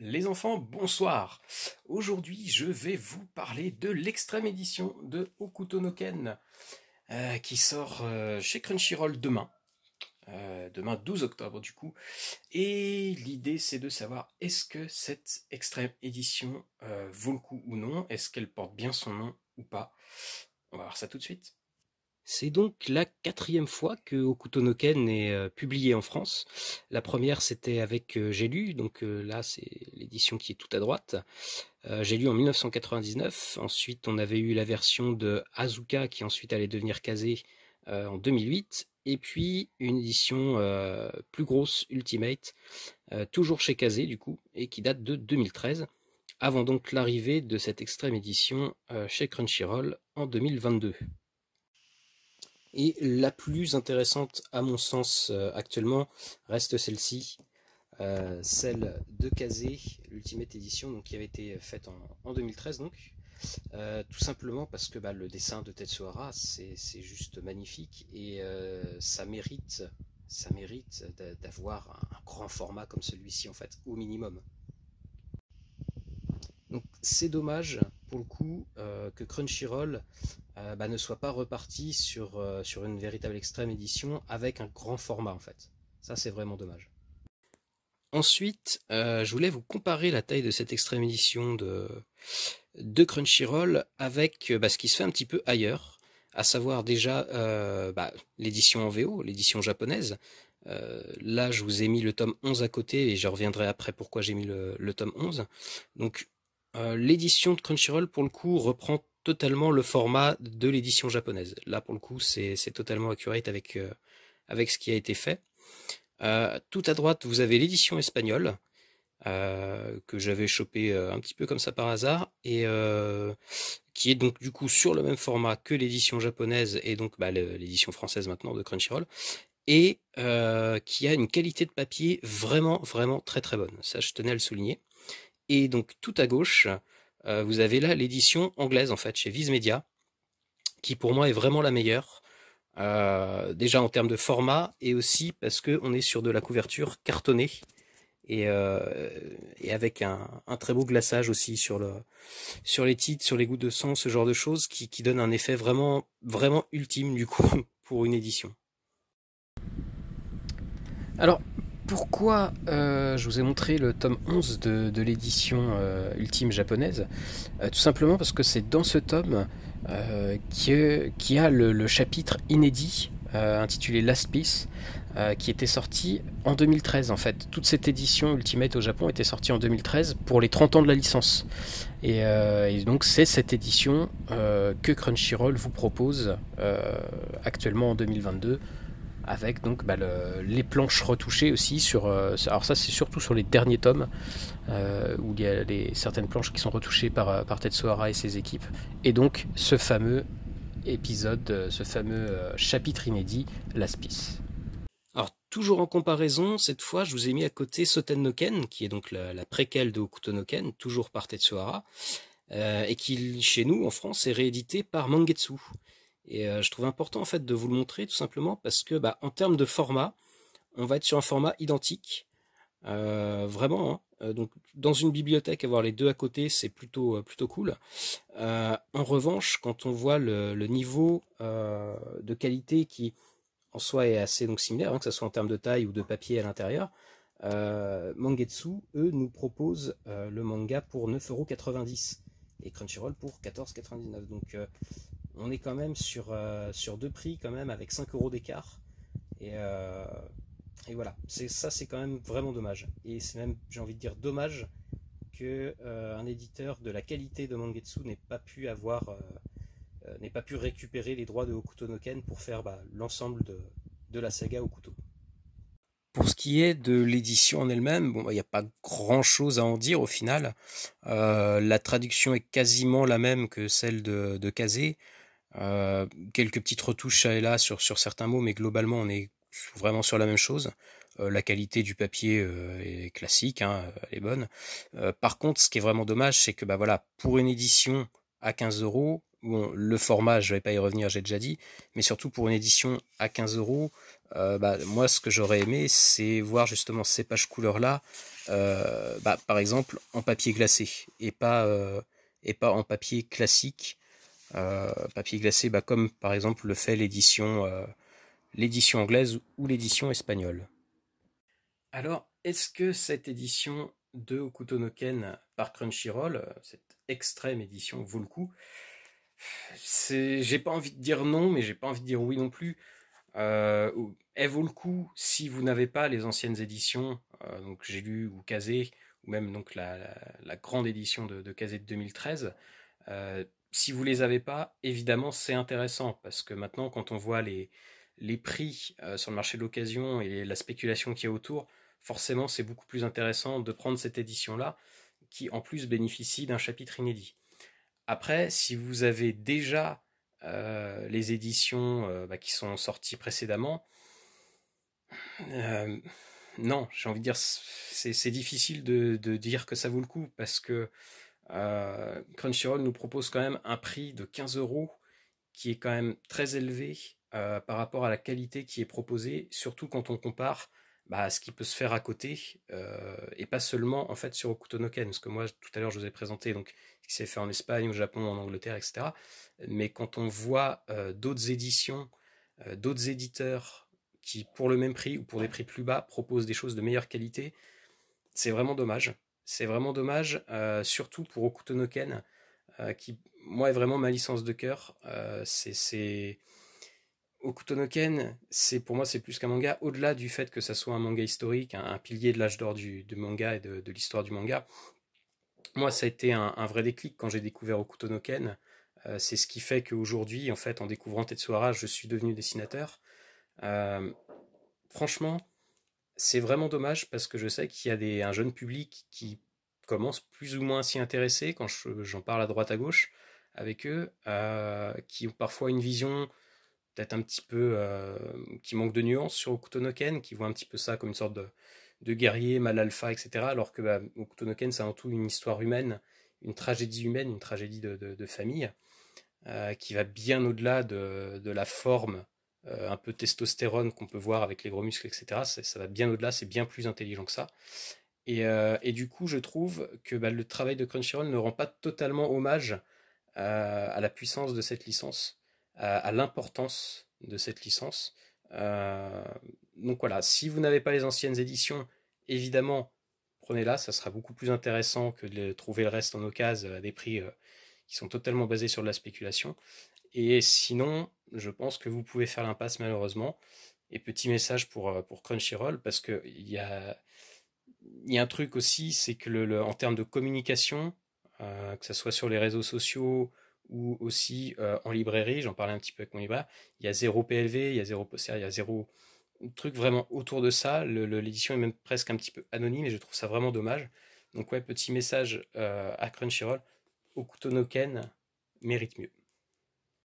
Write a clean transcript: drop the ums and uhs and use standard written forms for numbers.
Les enfants, bonsoir. Aujourd'hui, je vais vous parler de l'extrême édition de Hokuto no Ken qui sort chez Crunchyroll demain 12 octobre du coup. Et l'idée c'est de savoir est-ce que cette extrême édition vaut le coup ou non, est-ce qu'elle porte bien son nom ou pas. On va voir ça tout de suite. C'est donc la 4e fois que Hokuto no Ken est publié en France. La première c'était avec J'ai lu, donc là c'est l'édition qui est tout à droite. J'ai lu en 1999, ensuite on avait eu la version de Azuka qui ensuite allait devenir Kazé en 2008, et puis une édition plus grosse, Ultimate, toujours chez Kazé du coup, et qui date de 2013, avant donc l'arrivée de cette extrême édition chez Crunchyroll en 2022. Et la plus intéressante à mon sens actuellement reste celle-ci, celle de Kazé, l'Ultimate Edition, donc, qui avait été faite en 2013 donc. Tout simplement parce que le dessin de Tetsuhara c'est juste magnifique et ça mérite d'avoir un grand format comme celui-ci en fait, au minimum. Donc c'est dommage pour le coup que Crunchyroll ne soit pas reparti sur une véritable extrême édition avec un grand format en fait. Ça c'est vraiment dommage. Ensuite, je voulais vous comparer la taille de cette extrême édition de Crunchyroll avec ce qui se fait un petit peu ailleurs, à savoir déjà l'édition en VO, l'édition japonaise. Là, je vous ai mis le tome 11 à côté et je reviendrai après pourquoi j'ai mis le tome 11. Donc, l'édition de Crunchyroll, pour le coup, reprend totalement le format de l'édition japonaise. Là, pour le coup, c'est totalement accurate avec ce qui a été fait. Tout à droite, vous avez l'édition espagnole, que j'avais chopé un petit peu comme ça par hasard, et qui est donc du coup sur le même format que l'édition japonaise, et donc l'édition française maintenant de Crunchyroll, et qui a une qualité de papier vraiment très très bonne. Ça, je tenais à le souligner. Et donc tout à gauche, vous avez là l'édition anglaise en fait, chez Viz Media, qui pour moi est vraiment la meilleure. Déjà en termes de format, et aussi parce qu'on est sur de la couverture cartonnée et avec un très beau glaçage aussi sur les titres, sur les gouttes de sang, ce genre de choses qui donne un effet vraiment ultime du coup pour une édition. Alors pourquoi je vous ai montré le tome 11 de l'édition ultime japonaise? Tout simplement parce que c'est dans ce tome qui a le chapitre inédit intitulé Last Piece, qui était sorti en 2013 en fait. Toute cette édition Ultimate au Japon était sortie en 2013 pour les 30 ans de la licence. Et donc c'est cette édition que Crunchyroll vous propose actuellement en 2022, avec donc les planches retouchées aussi sur alors ça c'est surtout sur les derniers tomes où il y a certaines planches qui sont retouchées par Tetsuhara et ses équipes, et donc ce fameux épisode, ce fameux chapitre inédit, Last Piece. Alors toujours en comparaison, cette fois je vous ai mis à côté Soten no Ken, qui est donc la préquelle de Hokuto no Ken, toujours par Tetsuhara, et qui chez nous en France est réédité par Mangetsu. Et je trouve important en fait de vous le montrer tout simplement parce que en termes de format, on va être sur un format identique, vraiment. Donc dans une bibliothèque, avoir les deux à côté, c'est plutôt cool. En revanche, quand on voit le niveau de qualité qui en soi est assez donc similaire, que ce soit en termes de taille ou de papier à l'intérieur, Mangetsu, eux, nous proposent le manga pour 9,90 € et Crunchyroll pour 14,99 €. Donc on est quand même sur deux prix quand même avec 5 € d'écart, et voilà, c'est quand même vraiment dommage, et c'est même, j'ai envie de dire, dommage que un éditeur de la qualité de Mangetsu n'ait pas pu récupérer les droits de Hokuto no Ken pour faire l'ensemble de la saga Hokuto. Pour ce qui est de l'édition en elle-même, il n'y a pas grand-chose à en dire au final. La traduction est quasiment la même que celle de Kazé. Quelques petites retouches ça et là sur certains mots, mais globalement on est vraiment sur la même chose. La qualité du papier est classique, elle est bonne. Par contre, ce qui est vraiment dommage, c'est que pour une édition à 15 euros, bon, le format, je vais pas y revenir, j'ai déjà dit, mais surtout pour une édition à 15 euros, moi, ce que j'aurais aimé, c'est voir justement ces pages couleurs-là, par exemple, en papier glacé, et pas en papier classique. Papier glacé, comme par exemple le fait l'édition anglaise ou l'édition espagnole. Alors, est-ce que cette édition de Hokuto no Ken par Crunchyroll, cette extrême édition, vaut le coup? J'ai pas envie de dire non, mais j'ai pas envie de dire oui non plus. Elle vaut le coup si vous n'avez pas les anciennes éditions, donc j'ai lu ou Kazé, ou même donc la grande édition de Kazé de 2013. Si vous les avez pas, évidemment c'est intéressant parce que maintenant quand on voit les prix sur le marché de l'occasion et la spéculation qu'il y a autour, forcément c'est beaucoup plus intéressant de prendre cette édition-là qui en plus bénéficie d'un chapitre inédit. Après, si vous avez déjà les éditions qui sont sorties précédemment, euh, non, j'ai envie de dire, c'est difficile de dire que ça vaut le coup parce que Crunchyroll nous propose quand même un prix de 15 euros qui est quand même très élevé par rapport à la qualité qui est proposée, surtout quand on compare à ce qui peut se faire à côté et pas seulement en fait sur Hokuto no Ken, parce que moi tout à l'heure je vous ai présenté donc ce qui s'est fait en Espagne, au Japon, en Angleterre, etc. Mais quand on voit d'autres éditions, d'autres éditeurs qui pour le même prix ou pour des prix plus bas proposent des choses de meilleure qualité, c'est vraiment dommage. C'est vraiment dommage, surtout pour Hokuto no Ken, qui, moi, est vraiment ma licence de cœur. Hokuto no Ken, pour moi, c'est plus qu'un manga. Au-delà du fait que ça soit un manga historique, un pilier de l'âge d'or du manga et de l'histoire du manga, moi, ça a été un vrai déclic quand j'ai découvert Hokuto no Ken. C'est ce qui fait qu'aujourd'hui, en fait, en découvrant Tetsuhara, je suis devenu dessinateur. Euh, Franchement, c'est vraiment dommage parce que je sais qu'il y a un jeune public qui commence plus ou moins à s'y intéresser quand j'en parle à droite à gauche avec eux, qui ont parfois une vision peut-être un petit peu qui manque de nuances sur Hokuto no Ken, qui voit un petit peu ça comme une sorte de guerrier mal alpha, etc. Alors que Hokuto no Ken, c'est avant tout une histoire humaine, une tragédie humaine, une tragédie de famille, qui va bien au-delà de la forme un peu testostérone qu'on peut voir avec les gros muscles, etc. Ça va bien au-delà, c'est bien plus intelligent que ça. Et du coup, je trouve que le travail de Crunchyroll ne rend pas totalement hommage à la puissance de cette licence, à l'importance de cette licence. Euh, donc voilà, si vous n'avez pas les anciennes éditions, évidemment, prenez-la, ça sera beaucoup plus intéressant que de trouver le reste en occasion à des prix qui sont totalement basés sur de la spéculation. Et sinon, je pense que vous pouvez faire l'impasse malheureusement. Et petit message pour Crunchyroll, parce il y a un truc aussi, c'est que en termes de communication, que ce soit sur les réseaux sociaux ou aussi en librairie, j'en parlais un petit peu avec mon libraire, il y a zéro PLV, il y a zéro poster, il y a zéro truc vraiment autour de ça. L'édition est même presque un petit peu anonyme et je trouve ça vraiment dommage. Donc ouais, petit message à Crunchyroll, Hokuto no Ken mérite mieux.